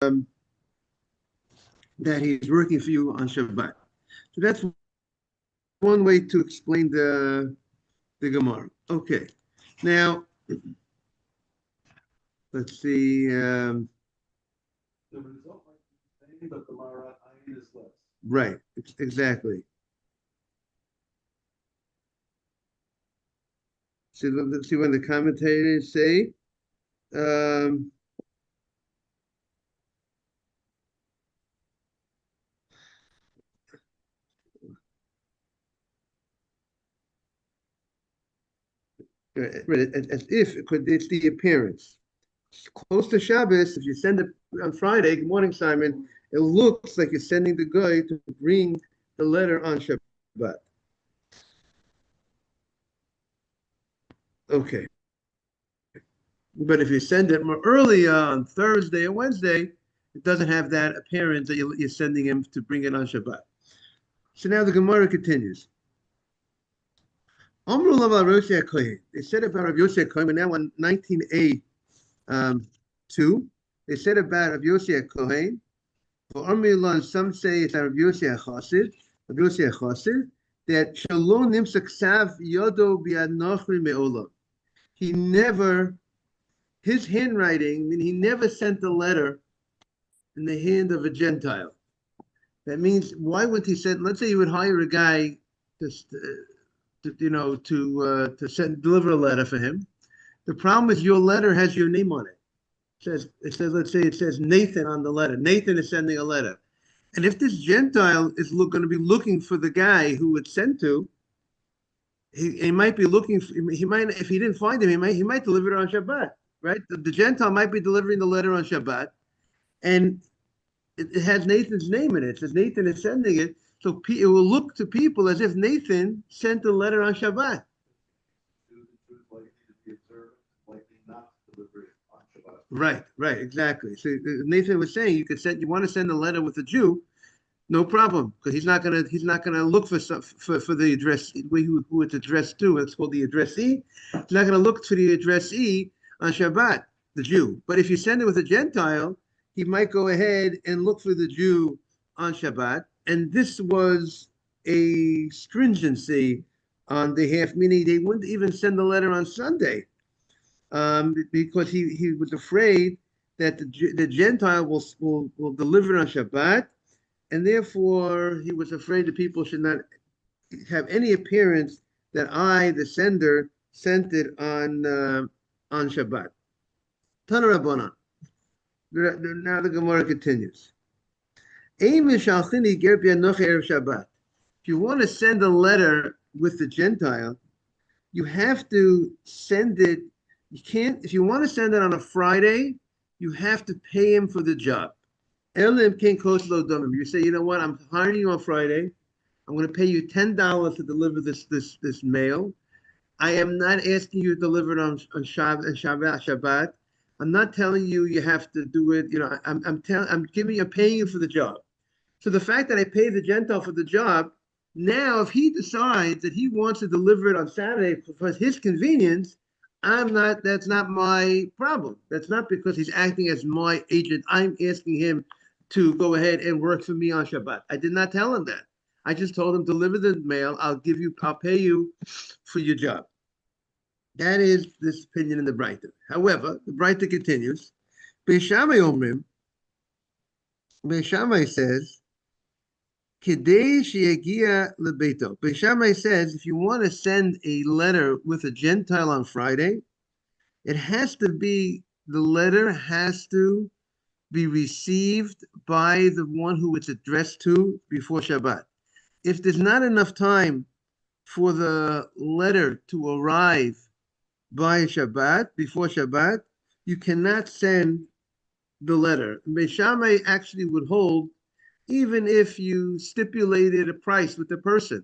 that he's working for you on Shabbat. So that's one way to explain the Gemara. Okay, now let's see. The result might be the same, but the Marat Ayin is less. Right, exactly. See, let's see what the commentators say. Um, as if it's the appearance. Close to Shabbos, if you send it on Friday, good morning, Simon, it looks like you're sending the guy to bring the letter on Shabbat. Okay. But if you send it more early on Thursday or Wednesday, it doesn't have that appearance that you're sending him to bring it on Shabbat. So now the Gemara continues. They said about Rav Yossi Kohen, we're now on 19a 2. They said about Rav Yossi Kohen, for Amilon, some say it's Rav Yossi Chassid, that Shalom Nimsak Sav Yodo Bi'anochri Me'olam. He never, his handwriting, I mean, he never sent a letter in the hand of a Gentile. That means, why would he send, let's say you would hire a guy to deliver a letter for him. The problem is your letter has your name on it. Let's say it says Nathan on the letter. Nathan is sending a letter. And if this Gentile is going to be looking for the guy who it's sent to, he might be looking for, he might, if he didn't find him, he might deliver it on Shabbat, right? The Gentile might be delivering the letter on Shabbat, and it has Nathan's name in it. It says Nathan is sending it, so it will look to people as if Nathan sent the letter on Shabbat. Right, exactly. So Nathan was saying you want to send a letter with a Jew, no problem, because he's not gonna look for the address who it's addressed to. It's called the addressee. He's not gonna look for the addressee on Shabbat, the Jew. But if you send it with a Gentile, he might go ahead and look for the Jew on Shabbat. And this was a stringency on behalf, meaning they wouldn't even send the letter on Sunday, because he was afraid that the Gentile will deliver it on Shabbat, and therefore he was afraid that people should not have any appearance that I, the sender, sent it on Shabbat. Tana Rabbanan. Now the Gemara continues. If you want to send a letter with the Gentile, you have to send it. You can't, if you want to send it on a Friday, you have to pay him for the job. You say, you know what, I'm hiring you on Friday. I'm going to pay you $10 to deliver this mail. I am not asking you to deliver it on Shabbat. I'm not telling you have to do it. You know, I'm paying you for the job. So the fact that I pay the Gentile for the job, now if he decides that he wants to deliver it on Saturday for his convenience, that's not my problem. That's not because he's acting as my agent. I'm asking him to go ahead and work for me on Shabbat. I did not tell him that. I just told him, deliver the mail. I'll pay you for your job. That is this opinion in the Breita. However, the Breita continues. Beis Shammai says, Kedei sheyagia lebeito. Beis Shammai says, if you want to send a letter with a Gentile on Friday, the letter has to be received by the one who it's addressed to before Shabbat. If there's not enough time for the letter to arrive by Shabbat, before Shabbat, you cannot send the letter. Beis Shammai actually would hold, even if you stipulated a price with the person,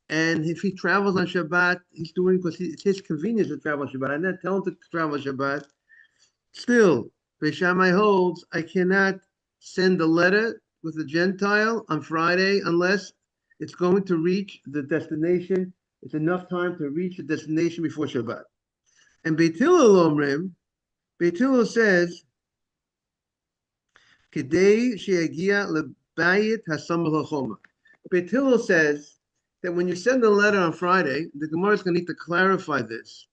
and if he travels on Shabbat, he's doing because it's his convenience to travel on Shabbat. I'm not telling him to travel on Shabbat. Still, Beis Shammai holds I cannot send a letter with a Gentile on Friday unless it's going to reach the destination. It's enough time to reach the destination before Shabbat. And Beit Hillel Omrim, Beit Hillel says, Kedei sheyagia lebayit hasamach lachoma. Beit Hillel says that when you send a letter on Friday, the Gemara is going to need to clarify this.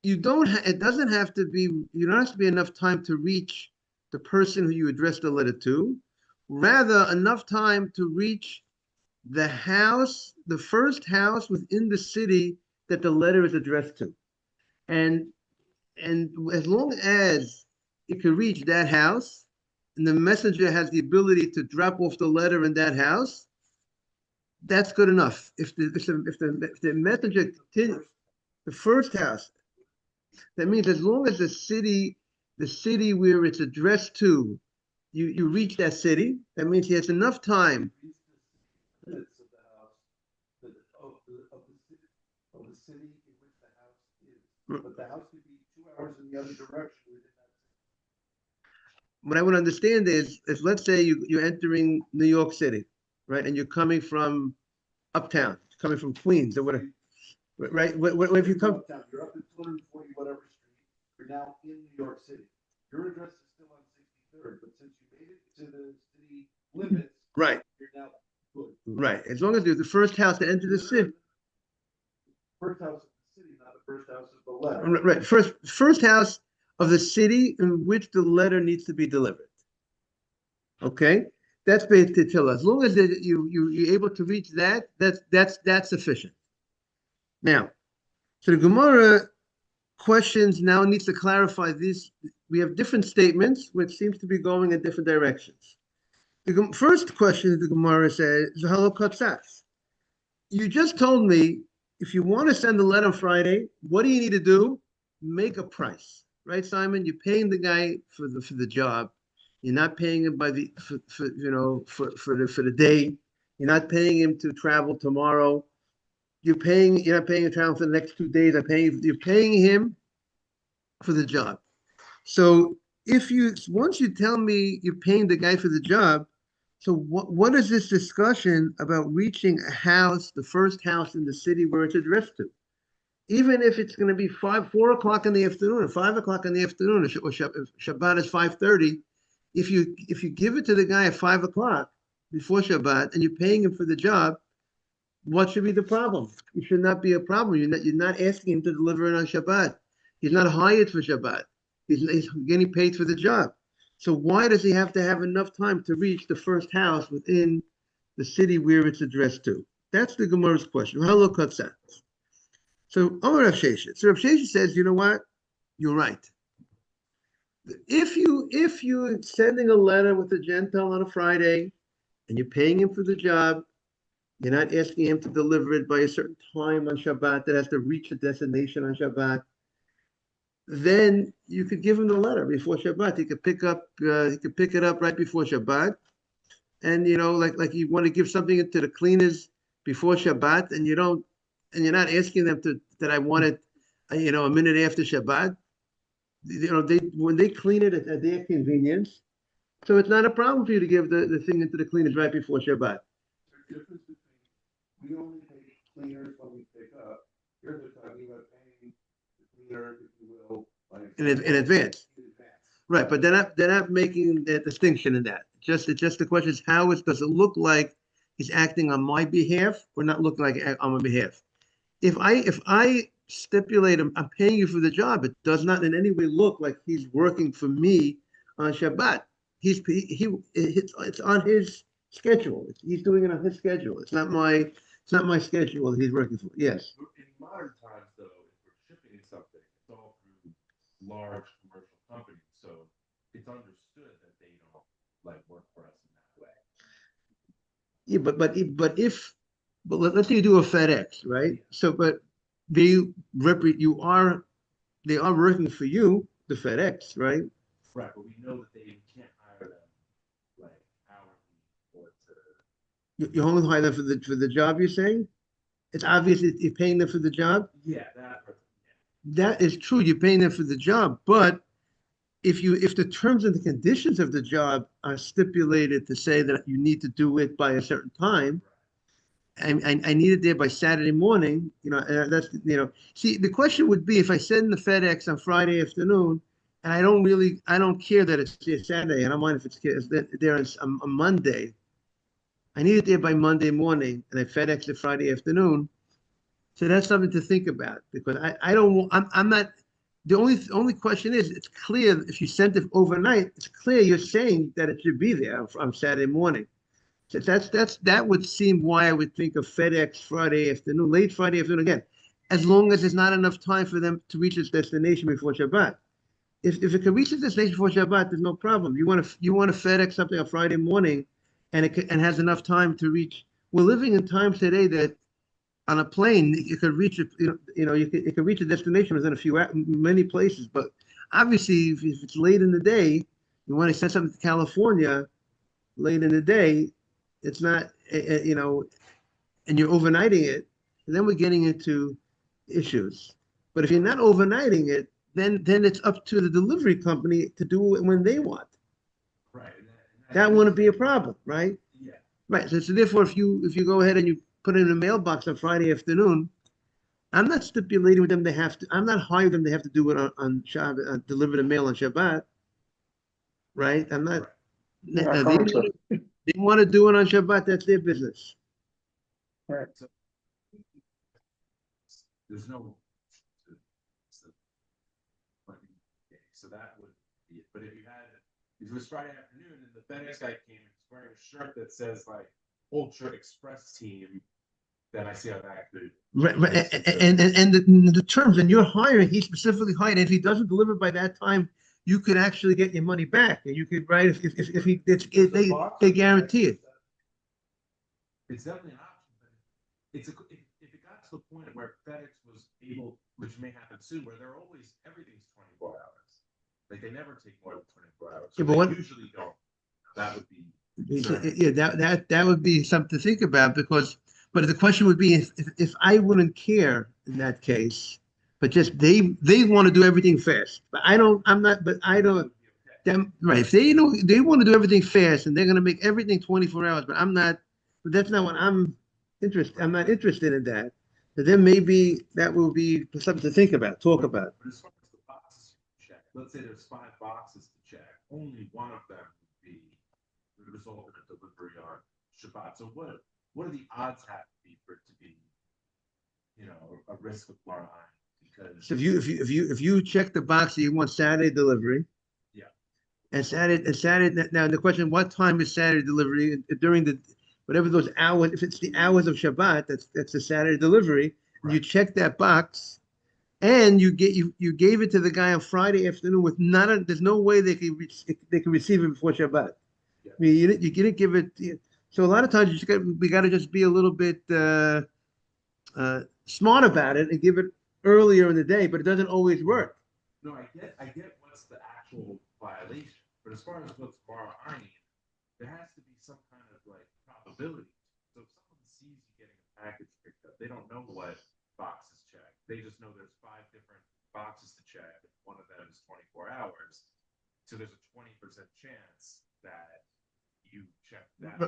It doesn't have to be, you don't have to be enough time to reach the person who you addressed the letter to. Rather, enough time to reach the house, the first house within the city that the letter is addressed to. And as long as it can reach that house, and the messenger has the ability to drop off the letter in that house, that's good enough. If the messenger continues, the first house, that means as long as the city where it's addressed to, you reach that city, that means he has enough time. Minutes of the house, of the city in which the house is. But the house could be 2 hours in the other direction within that city. What I would understand is let's say you're entering New York City, right? And you're coming from uptown, coming from Queens or whatever, right? If you come, Uptown, you're up at 240 whatever street, you're now in New York City. Your address is still on 63rd, but since you made it to the city limits, right, you're now good. right. As long as you're the first house to enter the city, First house of the city, not the first house of the letter. right. First house of the city in which the letter needs to be delivered. Okay, that's Beit Titila. As long as you're able to reach that, that's sufficient. Now, so the Gemara questions now needs to clarify this. We have different statements which seems to be going in different directions. The first question the Gemara says, "Zahalo katsas." You just told me if you want to send a letter on Friday, what do you need to do? Make a price, right, Simon? You're paying the guy for the job. You're not paying him for the day. You're not paying him to travel tomorrow. You're not paying him to travel for the next 2 days. You're paying him for the job. So once you tell me you're paying the guy for the job, so what is this discussion about reaching a house, the first house in the city where it's addressed to? Even if it's going to be 4 o'clock in the afternoon or 5 o'clock in the afternoon, or Shabbat is 5:30, if you give it to the guy at 5 o'clock before Shabbat and you're paying him for the job, what should be the problem? It should not be a problem. You're not asking him to deliver it on Shabbat. He's not hired for Shabbat. He's getting paid for the job. So why does he have to have enough time to reach the first house within the city where it's addressed to? That's the Gemara's question. Hello, Katzat. So Rav Sheshet says, you know what? You're right. If you're sending a letter with a Gentile on a Friday and you're paying him for the job, you're not asking him to deliver it by a certain time on Shabbat that has to reach the destination on Shabbat, then you could give him the letter before Shabbat. He could pick it up right before Shabbat. And like you want to give something to the cleaners before Shabbat, and you're not asking them that I want it, a minute after Shabbat. When they clean it at their convenience, so it's not a problem for you to give the thing into the cleaners right before Shabbat. There's a difference between we only pay cleaners when we pick up. You're talking about paying the cleaner, if you will, in advance. Right, but they're not making that distinction in that. Just the question is does it look like he's acting on my behalf or not look like on my behalf? If I stipulate I'm paying you for the job, it does not in any way look like he's working for me on Shabbat. It's on his schedule. He's doing it on his schedule. It's not my schedule that he's working for. Yes. In modern times, though, if we're shipping something, it's all through large commercial companies, so it's understood that they don't work for us in that way. Yeah, but let's say you do a FedEx, right? So, but they are working for you, the FedEx, right? Right, but we know that they can't hire them hourly or to. You only hire them for the job. You're saying it's obvious that you're paying them for the job. Yeah, that person. That is true. You're paying them for the job, but if the terms and the conditions of the job are stipulated to say that you need to do it by a certain time, I need it there by Saturday morning, see, the question would be if I send the FedEx on Friday afternoon and I don't care that it's there Saturday. I don't mind if it's there on a Monday. I need it there by Monday morning, and I FedEx it Friday afternoon. So that's something to think about because I don't, I'm not, the only question is, it's clear if you sent it overnight, it's clear you're saying that it should be there on Saturday morning. So that would seem why I would think of FedEx Friday afternoon, late Friday afternoon again, as long as there's not enough time for them to reach its destination before Shabbat. If it can reach its destination before Shabbat, there's no problem. You want to FedEx something on Friday morning, and and has enough time to reach. We're living in times today that on a plane you could reach it. You could reach a destination within many places. But obviously, if it's late in the day, you want to send something to California late in the day. It's not and you're overnighting it, and then we're getting into issues. But if you're not overnighting it, then it's up to the delivery company to do it when they want. Right. That wouldn't be a problem, right? Yeah. Right. So therefore, if you go ahead and you put it in a mailbox on Friday afternoon, I'm not stipulating with them they have to. I'm not hiring them. They have to do it on Shabbat, deliver the mail on Shabbat, right? I'm not. Yeah, They want to do it on Shabbat. That's their business. right. There's no. So that would be it. But if it was Friday afternoon and the FedEx guy came and was wearing a shirt that says like Ultra Express Team, then I see how that could. Right. And the terms, and you're hiring, he specifically hired. If he doesn't deliver by that time, you could actually get your money back, and you could if he they guarantee it. It's definitely an option, but if it got to the point where FedEx was able, which may happen soon, where everything's 24 hours. Like they never take more than 24 hours. So Yeah, but they usually don't. That would be. Yeah, that would be something to think about but the question would be if I wouldn't care in that case, but just they want to do everything fast. But I'm not, but I don't. Them right. If they want to do everything fast and they're going to make everything 24 hours, but I'm not. But that's not what I'm interested. I'm not interested in that. But then maybe that will be something to think about, talk about. But as far as the boxes you check, let's say there's 5 boxes to check. Only one of them would result in a delivery on Shabbat. So what do the odds have to be for it to be, a risk of bar because So if you check the box that you want Saturday delivery, yeah, and Saturday now the question, what time is Saturday delivery during the whatever those hours, if it's the hours of Shabbat, that's the Saturday delivery, and you check that box, and you gave it to the guy on Friday afternoon with there's no way they can receive it before Shabbat. Yeah. I mean, you didn't give it. So a lot of times we got to just be a little bit smart about it and give it earlier in the day, but it doesn't always work. No, I get what's the actual violation, but as far as what's bar ironing, there has to be some kind of like probability. So if someone sees you getting a package picked up, they don't know what box is checked. They just know there's 5 different boxes to check, and one of them is 24 hours. So there's a 20% chance that you check that.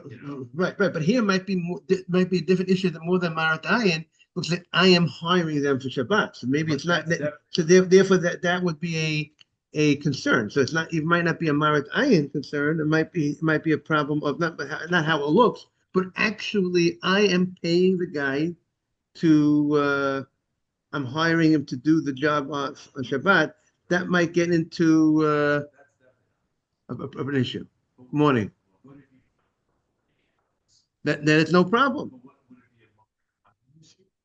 Right. But here might be a different issue more than Marat Ayin, because I am hiring them for Shabbat. So maybe it's not. So therefore, that would be a concern. So it's not. It might not be a Marat Ayin concern. It might be a problem of not how it looks, but actually, I am paying the guy to. I'm hiring him to do the job on Shabbat. That might get into an issue. Morning. Then it's no problem.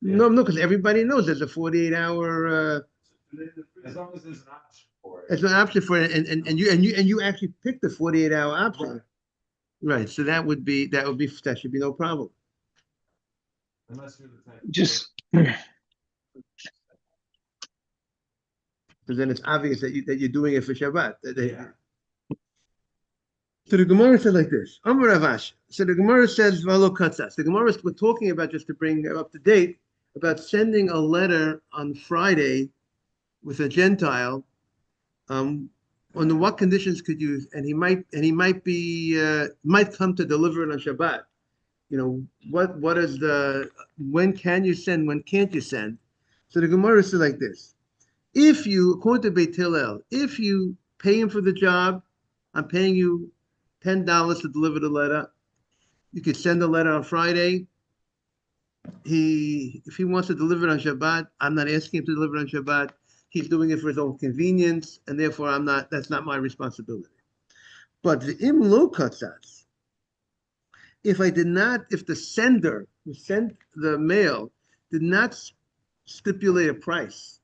No, because everybody knows there's a 48-hour. As long as there's an option for it. It's an option for it, and you actually picked the 48-hour option. Right. So that should be no problem. Unless you're the type. Just Because then it's obvious that you're doing it for Shabbat. Yeah. So the Gemara said like this. Amar Ravash. So the Gemara says Valo Katzas. The Gemara we're talking about, just to bring up to date, about sending a letter on Friday with a Gentile. Under what conditions could you? And he might come to deliver it on Shabbat. What is when can you send? When can't you send? So the Gemara said like this. If you, according to Beit Hillel, if you pay him for the job. I'm paying you $10 to deliver the letter. You could send the letter on Friday. If he wants to deliver it on Shabbat, I'm not asking him to deliver it on Shabbat. He's doing it for his own convenience, and therefore that's not my responsibility. But the im lo katzatz, if the sender who sent the mail did not stipulate a price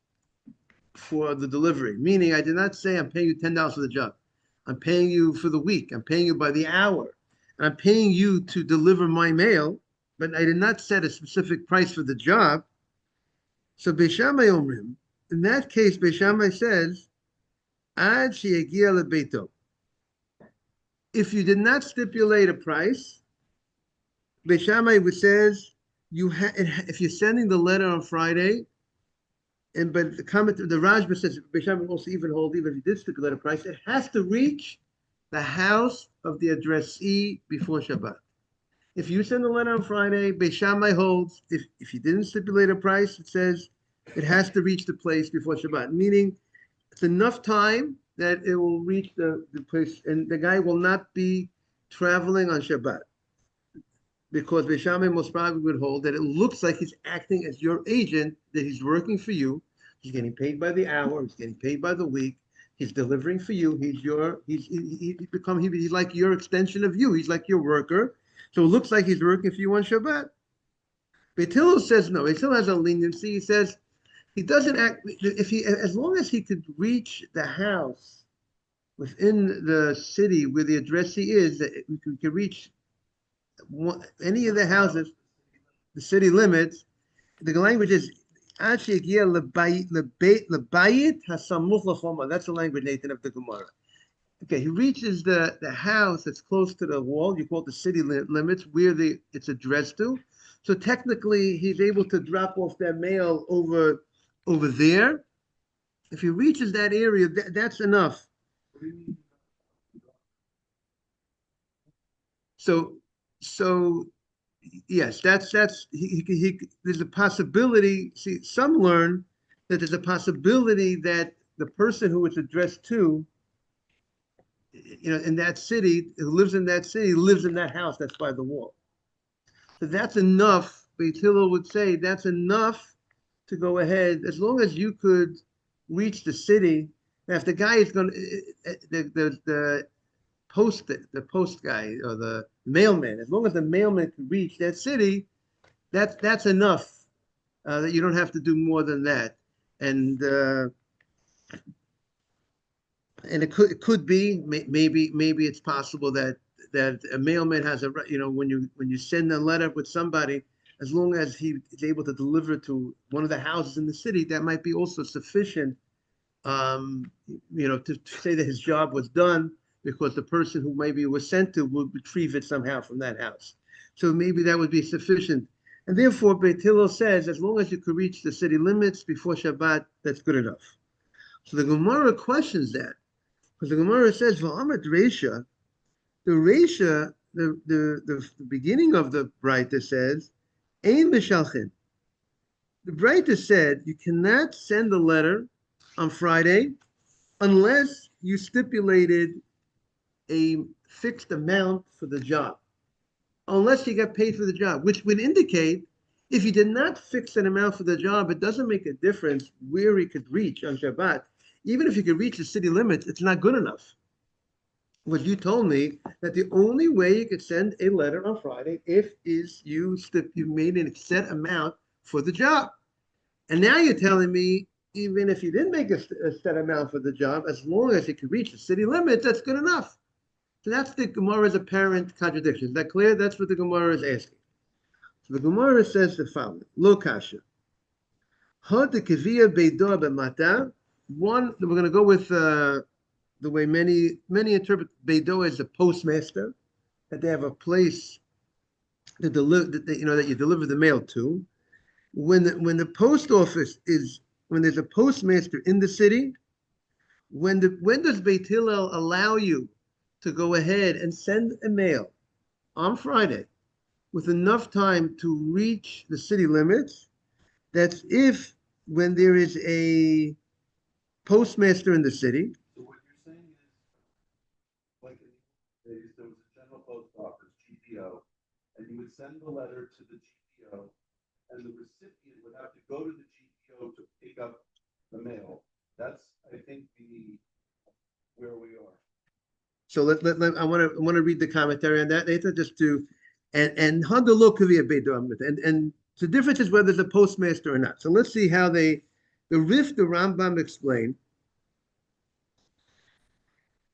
for the delivery, meaning I did not say I'm paying you $10 for the job. I'm paying you for the week. I'm paying you by the hour. And I'm paying you to deliver my mail, but I did not set a specific price for the job. So Beis Shammai Omrim, in that case, Beis Shammai says, Ad sheyagia lebeito. If you did not stipulate a price, Beis Shammai says, if you're sending the letter on Friday, but the Rajba says, Beis Shammai also even if you did stipulate a price, it has to reach the house of the addressee before Shabbat. If you send a letter on Friday, Beis Shammai holds, if you didn't stipulate a price, it says it has to reach the place before Shabbat, meaning it's enough time that it will reach the place, and the guy will not be traveling on Shabbat. Because Beis Shammai most probably would hold that it looks like he's acting as your agent, that he's working for you. He's getting paid by the hour. He's getting paid by the week. He's delivering for you. He's like your extension of you. He's like your worker. So it looks like he's working for you on Shabbat. Beit Hillel says no. Beit Hillel has a leniency. He says he doesn't act as long as he could reach the house within the city where the addressee is. That we could reach any of the houses, the city limits. The language is that's the language, Nathan, of the Gemara. Okay, he reaches the house that's close to the wall. You call it the city limits, where it's addressed to. So technically, he's able to drop off that mail over there. If he reaches that area, that's enough. So yes, that's there's a possibility. See, some learn that there's a possibility that the person who it's addressed to, in that city, who lives in that city, lives in that house that's by the wall. So that's enough. Beit Hillel would say that's enough to go ahead, as long as you could reach the city. Now, if the guy is going to the post guy or the mailman, as long as the mailman can reach that city, that's enough. That you don't have to do more than that, and it could be maybe it's possible that a mailman has when you send a letter with somebody, as long as he is able to deliver to one of the houses in the city, that might be also sufficient, to say that his job was done, because the person who maybe was sent to will retrieve it somehow from that house. So maybe that would be sufficient. And therefore, Beit Hillel says, as long as you could reach the city limits before Shabbat, that's good enough. So the Gemara questions that, because the Gemara says, V'amad Reisha, the Reisha, the beginning of the Braita says, Ein Mishalchin. The Braita said, you cannot send a letter on Friday unless you stipulated a fixed amount for the job, unless you got paid for the job, which would indicate if you did not fix an amount for the job, it doesn't make a difference where he could reach on Shabbat. Even if you could reach the city limits, it's not good enough. What you told me that the only way you could send a letter on Friday is you made a set amount for the job. And now you're telling me, even if you didn't make a set amount for the job, as long as you could reach the city limits, that's good enough. So that's the Gemara's apparent contradiction. Is that clear? That's what the Gemara is asking. So the Gemara says the following: Lo kasha. Had the kavia beido b'mata. One, we're going to go with the way many interpret beido as the postmaster, that they have a place to deliver, that you deliver the mail to. When the post office when there's a postmaster in the city, when does Beit Hillel allow you to go ahead and send a mail on Friday with enough time to reach the city limits? That's when there is a postmaster in the city. So what you're saying would send the letter to the GPO, and the recipient would have to go to the GPO to pick up the mail. That's, I think, where we are. So I want to read the commentary on that later, just to and Handalo could be a beit and the difference is whether there's a postmaster or not. So let's see how the Rif the Rambam explained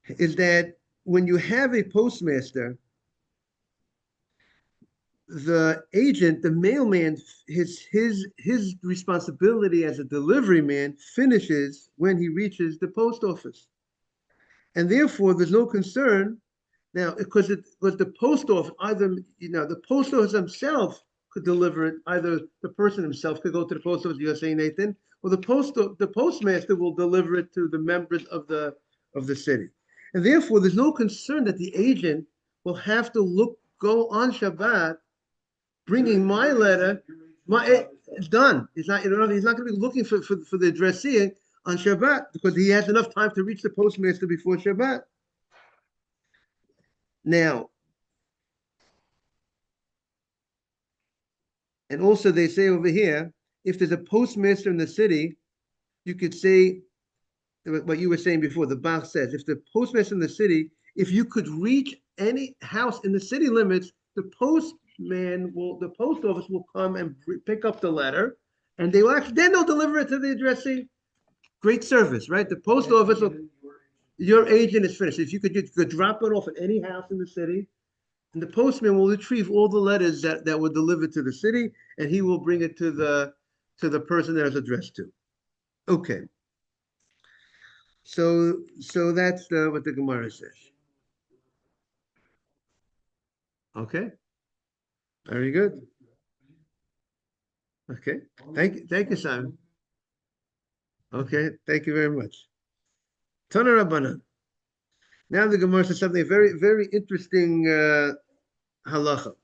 is that when you have a postmaster, the agent, the mailman, his responsibility as a delivery man finishes when he reaches the post office, and therefore there's no concern now because the post office either the post office himself could deliver it, either the person himself could go to the post office, you're saying, Nathan, or the postmaster will deliver it to the members of the city, and therefore there's no concern that the agent will have to go on Shabbat bringing my letter. It's done. He's not going to be looking for the addressee on Shabbat because he has enough time to reach the postmaster before Shabbat. Now, and also they say over here, if there's a postmaster in the city, you could say what you were saying before. The Bach says, if the postmaster in the city, if you could reach any house in the city limits, the post office will come and pick up the letter, and then they'll deliver it to the addressee. Great service, right? The post office your agent is finished. If you could drop it off at any house in the city, and the postman will retrieve all the letters that were delivered to the city, and he will bring it to the person that it's addressed to. Okay. So that's what the Gemara says. Okay. Very good. Okay. Thank you, Simon. Okay, thank you very much. Tana Rabbanan. Now the Gemara says something very, very interesting halacha.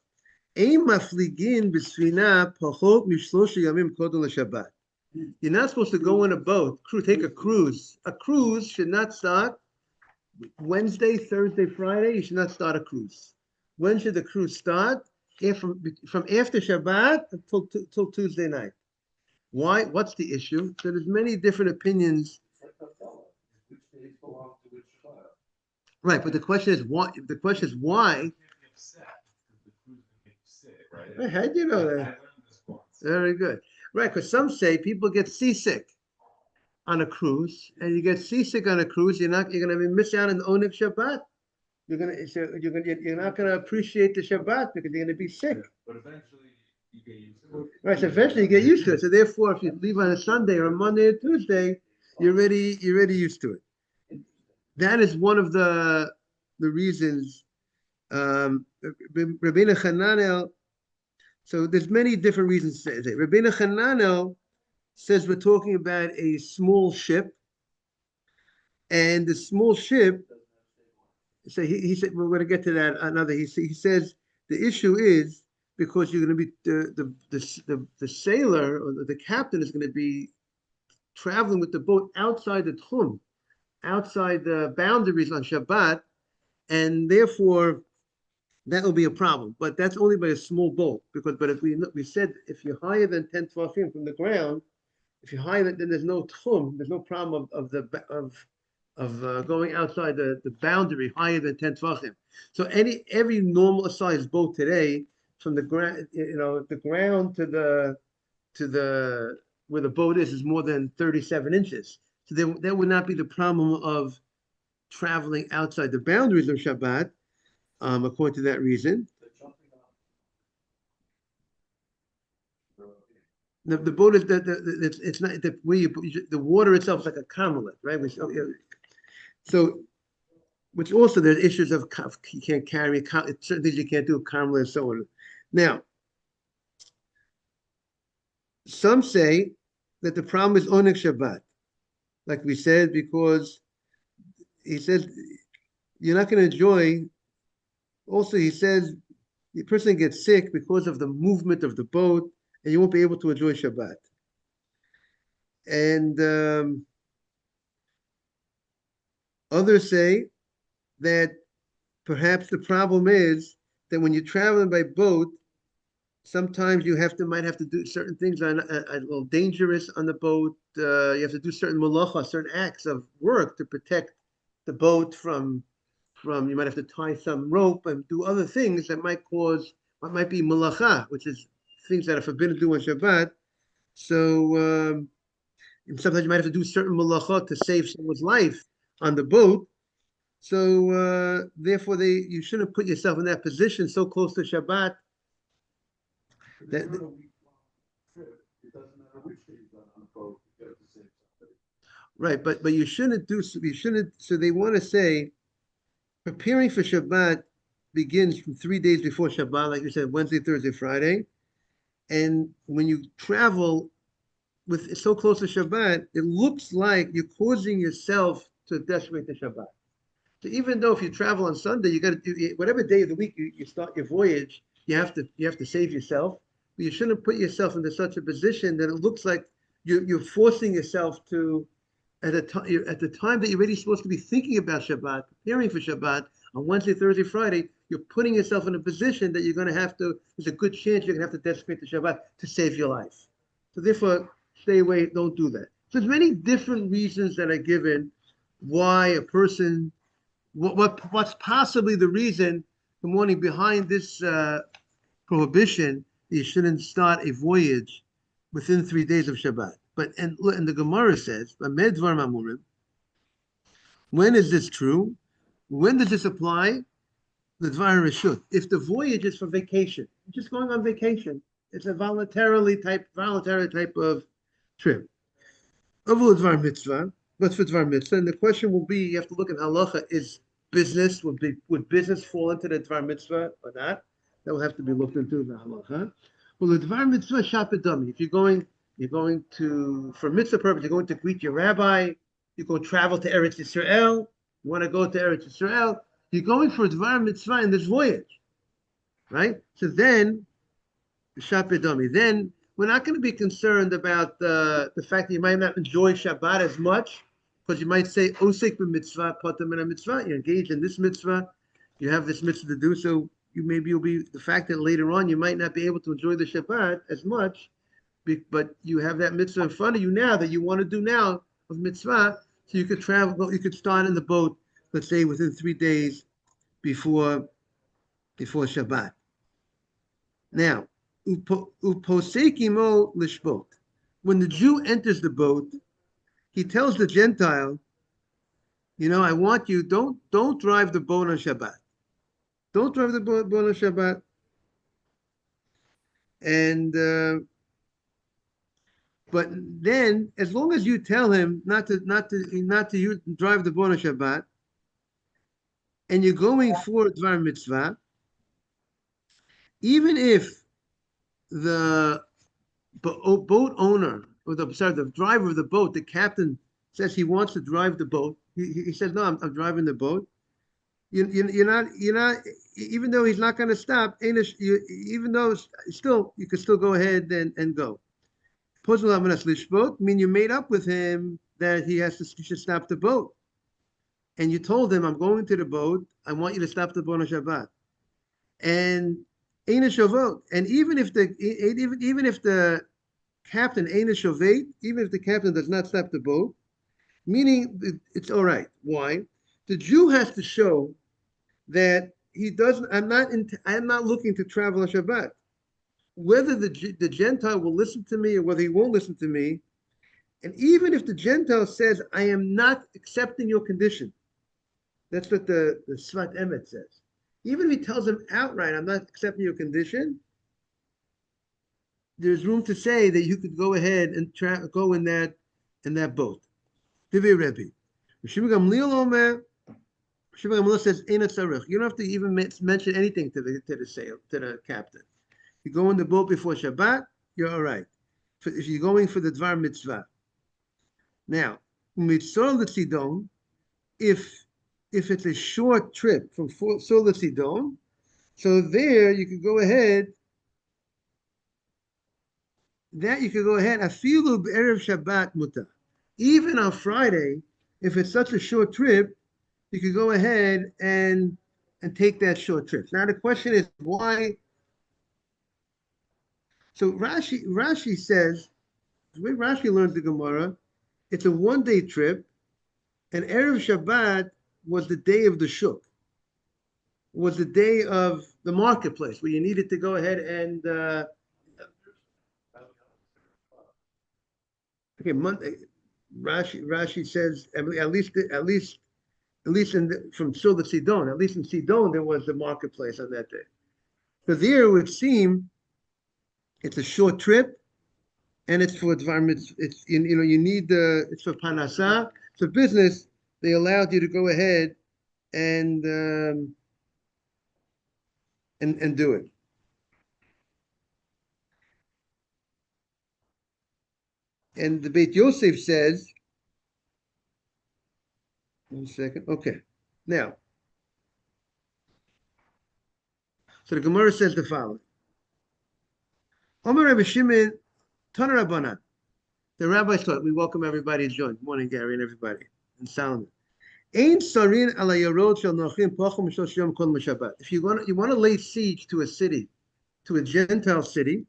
Ein mafligin b'sfina pachot mishlosh yamim kodem l'Shabbat. You're not supposed to go on a boat, take a cruise. A cruise should not start Wednesday, Thursday, Friday. You should not start a cruise. When should the cruise start? From after Shabbat until Tuesday night. Why? What's the issue? So there's many different opinions. Which days belong to which file? Right, but the question is why? The question is why. Right? How do you know that? Very good. Right, because some say people get seasick on a cruise, and you get seasick on a cruise, you're going to miss out on the Onik Shabbat. You're not going to appreciate the Shabbat because you're going to be sick. But eventually you get used to it. Right, so eventually you get used to it. So therefore, if you leave on a Sunday or a Monday or Tuesday, you're already used to it. That is one of the reasons. Rabbeinu Hananel. So there's many different reasons to say it. Rabbeinu Hananel says we're talking about a small ship, and the small ship. So he said we're going to get to that another. He says the issue is because you're going to be the sailor or the captain is going to be traveling with the boat outside the tchum, outside the boundaries on Shabbat, and therefore that will be a problem. But that's only by a small boat but if we said if you're higher than 10 tefachim from the ground, if you're higher then there's no tchum, there's no problem of going outside the boundary higher than 10 tefachim. So every normal sized boat today, from the ground, the ground to the where the boat is more than 37 inches. So that would not be the problem of traveling outside the boundaries of Shabbat, according to that reason. The boat is it's not the water itself is like a carmelit, right? So, which also there's issues of you can't carry certain things you can't do, carmelit and so on. Now, some say that the problem is Onik Shabbat, like we said, because he says you're not going to enjoy. Also, he says the person gets sick because of the movement of the boat, and you won't be able to enjoy Shabbat. And others say that perhaps the problem is that when you're traveling by boat, Sometimes you might have to do certain things on a little dangerous on the boat. You have to do certain malacha, certain acts of work to protect the boat from. You might have to tie some rope and do other things that might cause what might be malacha, which is things that are forbidden to do on Shabbat. So sometimes you might have to do certain malacha to save someone's life on the boat. So therefore, you shouldn't put yourself in that position so close to Shabbat. But it's not a week-long trip. It doesn't matter which day you got on the boat, you got to save somebody. Right, but you shouldn't do. You shouldn't. So they want to say, preparing for Shabbat begins from 3 days before Shabbat, like you said, Wednesday, Thursday, Friday, and when you travel with so close to Shabbat, it looks like you're causing yourself to desecrate the Shabbat. So even though if you travel on Sunday, you got to do whatever day of the week you start your voyage, you have to save yourself. But you shouldn't put yourself into such a position that it looks like you're forcing yourself to at the time that you're really supposed to be thinking about Shabbat, preparing for Shabbat on Wednesday, Thursday, Friday. You're putting yourself in a position that you're going to have to. There's a good chance you're going to have to desecrate the Shabbat to save your life. So therefore, stay away. Don't do that. So there's many different reasons that are given why a person. What's possibly the reason, the morning behind this prohibition, you shouldn't start a voyage within 3 days of Shabbat. But and the Gemara says, when is this true? When does this apply? The Dvar Reshut. If the voyage is for vacation, just going on vacation, it's a voluntary type of trip. Over Dvar Mitzvah, but for Dvar Mitzvah, and the question will be, you have to look at halacha, is business, would business fall into the Dvar Mitzvah or not? That will have to be looked into the halacha. Well, the Dvar Mitzvah shapidami. If you're going to, for mitzvah purpose, you're going to greet your rabbi, you go travel to Eretz Yisrael, you want to go to Eretz Yisrael, you're going for a Dvar Mitzvah in this voyage, right? So then, shapidami. Then we're not going to be concerned about the fact that you might not enjoy Shabbat as much, because you might say, Osek b'mitzvah, patam min mitzvah. You're engaged in this mitzvah, you have this mitzvah to do, so you'll be, the fact that later on you might not be able to enjoy the Shabbat as much, but you have that mitzvah in front of you now that you want to do now of mitzvah, so you could travel, you could start in the boat, let's say within 3 days before Shabbat. Now, uposekimo lishbot. When the Jew enters the boat, he tells the Gentile, I want you, don't drive the boat on Shabbat. Don't drive the boat on Shabbat. And but then, as long as you tell him not to drive the boat on Shabbat, and you're going for Dvar Mitzvah, even if the boat owner, or the driver of the boat, the captain, says he wants to drive the boat, he says, no, I'm driving the boat. You're not, even though he's not going to stop, even though still, you can still go ahead and go. Mean you made up with him that he should stop the boat. And you told him, I'm going to the boat, I want you to stop the boat on Shabbat. And Eina Shavot, and even if the captain Eina Shavet, even if the captain does not stop the boat, meaning it's all right. Why? The Jew has to show that he doesn't. I'm not looking to travel on Shabbat. Whether the Gentile will listen to me or whether he won't listen to me, and even if the Gentile says, I am not accepting your condition, that's what the Svat Emet says. Even if he tells him outright, I'm not accepting your condition, there's room to say that you could go ahead and go in that boat. Divrei Rebbe. Shimon Gamliel says, you don't have to even mention anything to the captain. You go in the boat before Shabbat, you're all right. If you're going for the Dvar Mitzvah. Now, Mitzvah L'Tzidon, if it's a short trip from Sol L'Tzidon, so there you could go ahead. Afilu b'erev Shabbat muta. Even on Friday, if it's such a short trip, you could go ahead and take that short trip. Now the question is, why So Rashi says, the way Rashi learns the Gemara, it's a one-day trip, and Erev Shabbat was the day of the shuk, was the day of the marketplace where you needed to go ahead and okay, Monday. Rashi says at least from Sil to Sidon, at least in Sidon there was the marketplace on that day. So there it would seem it's a short trip, and it's for environment. It's you need it's for panasa. So business, they allowed you to go ahead and do it. And the Beit Yosef says, one second, okay. Now, so the Gemara says the following. Omer Rabbi Shimon, Tana Rabbanan. The rabbis taught, we welcome everybody to join. Good morning, Gary, and everybody, and Solomon. Ein sarin ala yarod shel nochim pachom shel yom kol Shabbat. If you want to lay siege to a city, to a Gentile city,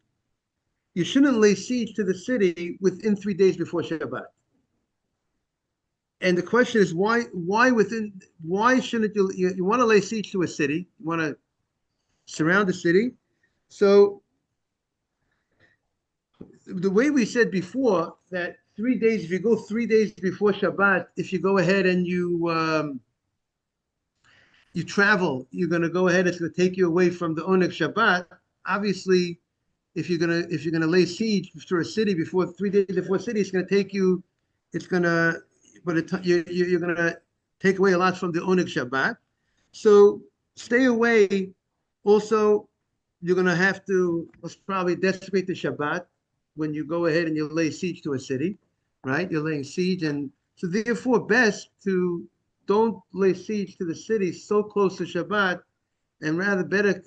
you shouldn't lay siege to the city within 3 days before Shabbat. And the question is, why shouldn't you want to lay siege to a city, you want to surround the city? So the way we said before that 3 days, if you go 3 days before Shabbat, if you go ahead and you travel, you're going to go ahead, it's going to take you away from the Oneg Shabbat. Obviously, if you're gonna lay siege to a city before 3 days before city, it's going to take you, you're going to take away a lot from the Oneg Shabbat. So stay away. Also, you're going to have to most probably desecrate the Shabbat when you go ahead and you lay siege to a city, right? You're laying siege, and so therefore best to don't lay siege to the city so close to Shabbat, and rather better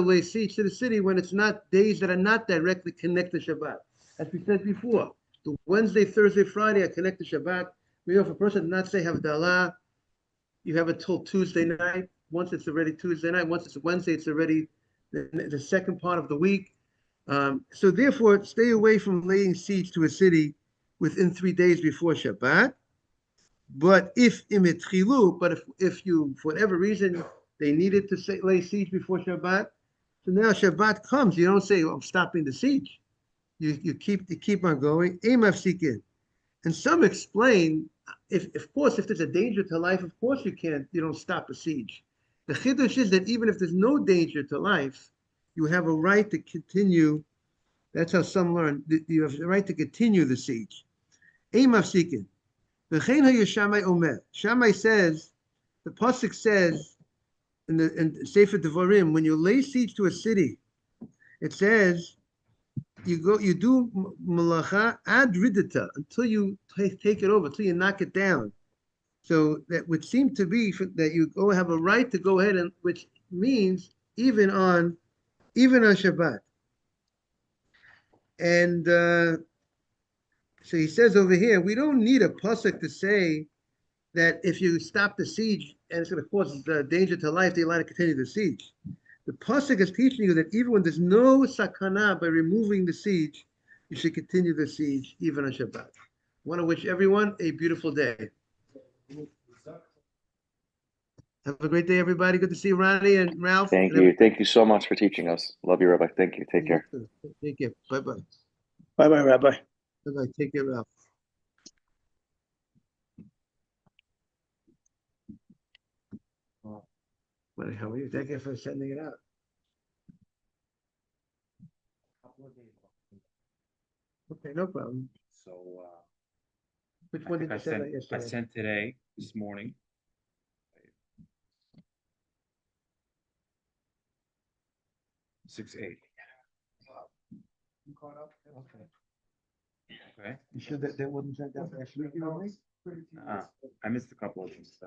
lay siege to the city when it's not days that are not directly connected to Shabbat. As we said before, the Wednesday, Thursday, Friday are connected to Shabbat. If a person did not say Havdalah, you have it till Tuesday night. Once it's already Tuesday night, once it's Wednesday, it's already the second part of the week. So therefore, stay away from laying siege to a city within 3 days before Shabbat. But if you, for whatever reason, they needed to lay siege before Shabbat, so now Shabbat comes, you don't say, I'm stopping the siege. You keep on going. And some explain, of course, if there's a danger to life, of course you don't stop a siege. The chiddush is that even if there's no danger to life, you have a right to continue. That's how some learn. You have the right to continue the siege. Shammai says, the pasuk says in Sefer Devarim, when you lay siege to a city, it says you do malacha ad ridita until you take it over, until you knock it down. So that would seem to be that you have a right to go ahead, and which means even on Shabbat. And so he says over here, we don't need a pasuk to say that if you stop the siege and it's going to cause danger to life, they're allowed to continue the siege. The pasuk is teaching you that even when there's no sakana, by removing the siege, you should continue the siege even on Shabbat. I want to wish everyone a beautiful day. Have a great day, everybody. Good to see you, Ronnie and Ralph. Thank you. Thank you so much for teaching us. Love you, Rabbi. Thank you. Take care. Take care. Bye-bye. Bye-bye, Rabbi. Bye-bye. Take care, Ralph. Well, how are you? Thank you for sending it out. Okay, no problem. So, Which one did you send out yesterday? I sent today, this morning. 6:80. You caught up? Okay. Okay. You sure that they wouldn't send that last week? I missed a couple of things.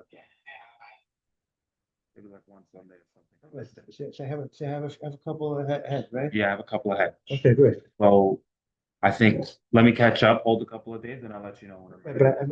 Maybe like one Sunday or something. So I have a couple ahead, right? Yeah, I have a couple ahead. Okay, good. So I think let me catch up, hold a couple of days, and I'll let you know when I'm ready. But I